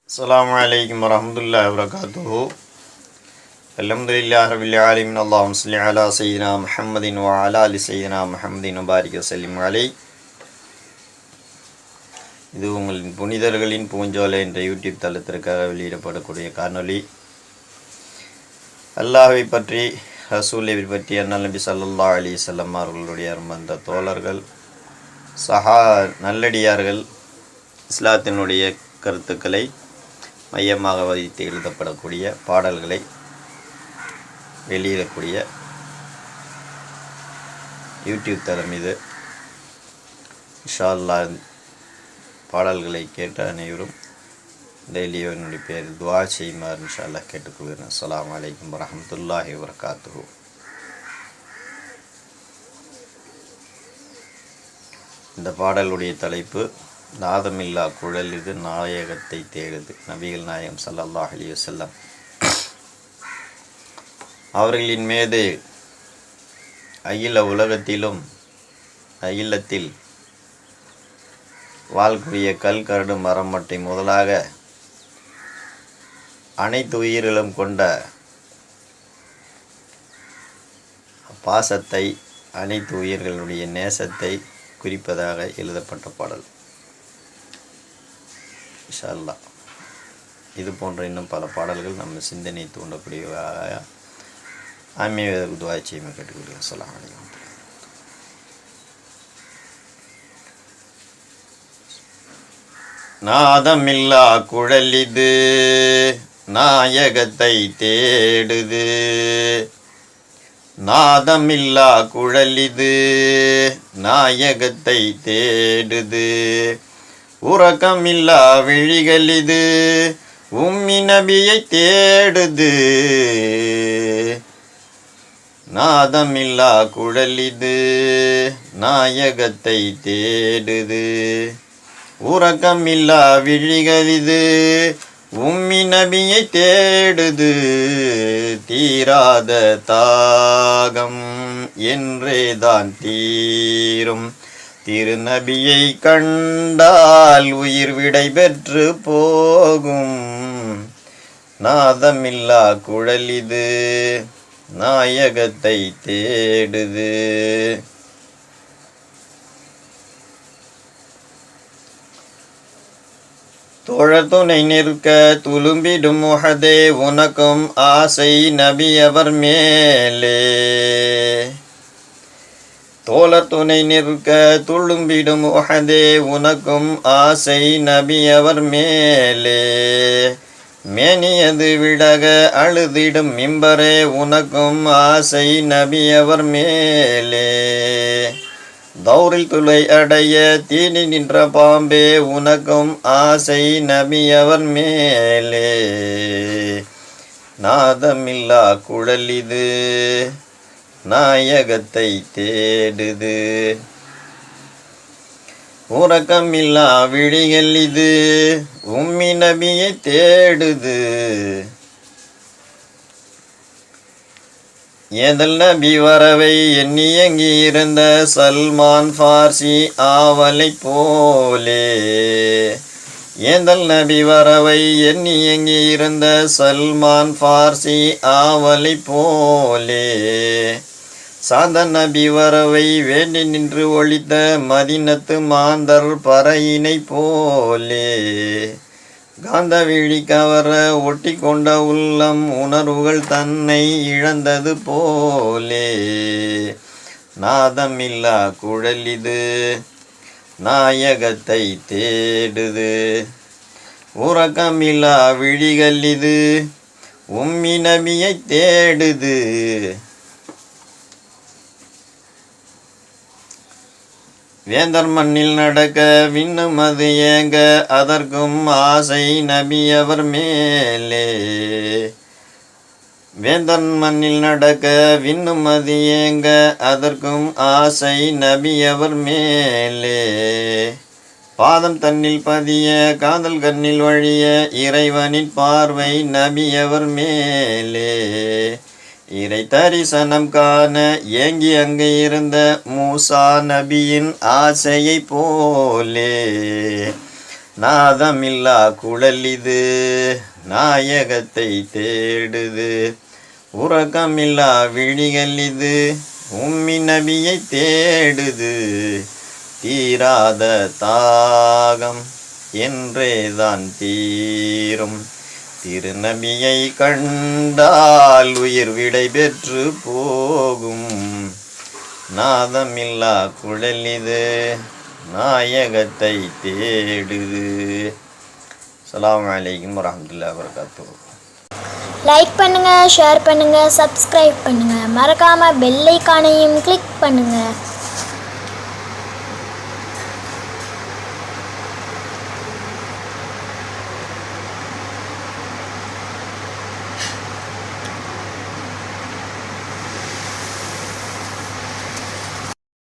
அஸ்ஸலாமு அலைக்கும் வரஹ்மத்துல்லாஹி வபரகாத்துஹு. அல்ஹம்துலில்லாஹி ரப்பில் ஆலமீன். அல்லாஹும்ம ஸல்லி அலா ஸய்யிதினா முஹம்மதின் வ அலா ஆலி ஸய்யிதினா முஹம்மதின் வ பாரிக் வஸல்லிம் அலைஹி. இது உங்களின் புனிதர்களின் பூஞ்சோலை என்ற யூடியூப் தளத்திற்காக வெளியிடப்படக்கூடிய காணொளி. அல்லாஹ்வை பற்றி, ரசூலை பற்றி, அண்ணல் நபி ஸல்லல்லாஹு அலைஹி வஸல்லம் அவர்களுடைய அருமந்த தோழர்கள், நல்லடியார்கள், இஸ்லாத்தினுடைய கருத்துக்களை மையமாக வைத்து எழுதப்படக்கூடிய பாடல்களை வெளியிடக்கூடிய யூடியூப் தளம் இது. இன்ஷா அல்லாஹ் பாடல்களை கேட்ட அனைவரும் டெய்லியோ என்னுடைய பேர் துவா செய்யுமாறு இன்ஷா அல்லாஹ் கேட்டுக்கொள்கிறேன். அஸ்ஸலாமு அலைக்கும் வரஹ்மத்துல்லாஹி வபரகாத்துஹு. இந்த பாடலுடைய தலைப்பு நாதமில்லா குழல் இது நாயகத்தை தேடுது. நபிகள் நாயகம் ஸல்லல்லாஹு அலைஹி வஸல்லம் அவர்களின் மீது அகிலத்தில் வாழ்க்கூடிய கல், கரடு, மரம், மட்டை முதலாக அனைத்து உயிர்களும் கொண்ட பாசத்தை, அனைத்து உயிர்களுடைய நேசத்தை குறிப்பதாக எழுதப்பட்ட பாடல். இன்ஷா அல்லாஹ் இது போன்ற இன்னும் பல பாடல்கள் நம்ம சிந்தனை தூண்டக்கூடியதாக ஆன்மீக துஆ செய்யுமாறு கேட்டுக்கொள்கிறேன். அஸ்ஸலாமு அலைக்கும். நாதமில்லா குழலிது நாயகத்தை தேடுது. நாதமில்லா குழலிது நாயகத்தை தேடுது. உறக்கமில்லா விழிகள் இது உம்மி நபியை தேடுது. நாதமில்லா குழலிது நாயகத்தை தேடுது. உறக்கமில்லா விழிகள் இது உம்மி நபியை தேடுது. தீராத தாகம் என்றேதான் தீரும். திருநபியை கண்டால் உயிர் விடை பெற்று போகும். நாதமில்லா குழலிது நாயகத்தை தேடுது. தோழ துணை நிற்க துளும்பிடும் உஹதே உனக்கும் ஆசை நபி அவர் மேலே. தோழர் துணை நிற்க துளும்பிடும் உஹதே உனக்கும் ஆசை நபி அவர் மேலே. மேனியது விடக அழுதிடும் மிம்பரே உனக்கும் ஆசை நபி அவர் மேலே. தௌரில் துளை அடைய தீனி நின்ற பாம்பே உனக்கும் ஆசை நபி அவர் மேலே. நாதமில்லா குழலிது நாயகத்தை தேடுது. உறக்கமில்லா விழிகள் இது உம்மி நபியை தேடுது. ஏதல் நபி வரவை எண்ணி எங்கி இருந்த சல்மான் ஃபார்சி ஆவலை போலே. ஏதல் நபி வரவை எண்ணி எங்கி இருந்த சல்மான் ஃபார்சி ஆவலை போலே. சாந்த நபி வரவை வேண்டி நின்று ஒழித்த மதினத்து மாந்தர் பறையினை போலே. காந்த விழி கவர ஒட்டி கொண்ட உள்ளம் உணர்வுகள் தன்னை இழந்தது போலே. நாதமில்லா குழலிது நாயகத்தை தேடுது. உறக்கமில்லா விழிகள் இது உம்மி நபியை தேடுது. வேந்தர் மண்ணில் நடக்க விண்ணும் அது ஏங்க அதற்கும் ஆசை நபி அவர் மேலே. வேந்தர் மண்ணில் நடக்க விண்ணும் அது ஏங்க அதற்கும் ஆசை நபி அவர் மேலே. பாதம் தன்னில் பதிய காதல் கண்ணில் வழிய இறைவனின் பார்வை நபி அவர் மேலே. இறை தரிசனம் காண ஏங்கி அங்கு இருந்த மூசா நபியின் ஆசையை போலே. நாதமில்லா குழல் இது நாயகத்தை தேடுது. உறக்கமில்லா விழிகள் இது உம்மி நபியை தேடுது. தீராத தாகம் என்றேதான் தீரும். திருநபியை கண்டால் உயிர் விடை பெற்று போகும். நாதமில்லா குழல் இது நாயகத்தை தேடுது. அஸ்ஸலாமு அலைக்கும் வரஹ்மத்துல்லாஹி வபரகாத்துஹு. லைக் பண்ணுங்க, ஷேர் பண்ணுங்க, சப்ஸ்கிரைப் பண்ணுங்க, மறக்காம பெல் ஐகானையும் கிளிக் பண்ணுங்க.